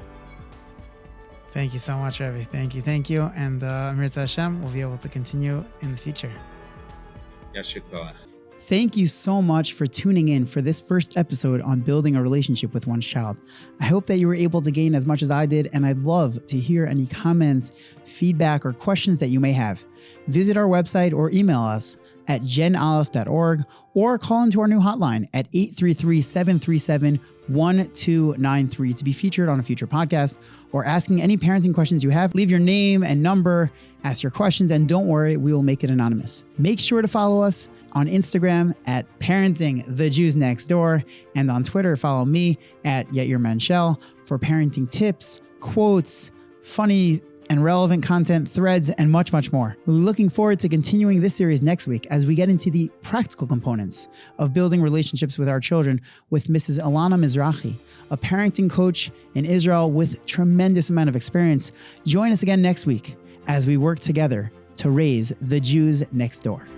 Thank you so much, Rebbe. Thank you. And Mirza Hashem will be able to continue in the future. Yashikah. Thank you so much for tuning in for this first episode on building a relationship with one's child. I hope that you were able to gain as much as I did, and I'd love to hear any comments, feedback, or questions that you may have. Visit our website or email us at genaleph.org or call into our new hotline at 833-737-1293 to be featured on a future podcast, or asking any parenting questions you have. Leave your name and number, ask your questions, and don't worry, we will make it anonymous. Make sure to follow us on Instagram at Parenting the Jews Next Door, and on Twitter, follow me at Yair Manshel for parenting tips, quotes, funny and relevant content, threads, and much more. We're looking forward to continuing this series next week as we get into the practical components of building relationships with our children with Mrs. Ilana Mizrahi, a parenting coach in Israel with tremendous amount of experience. Join us again next week as we work together to raise the Jews next door.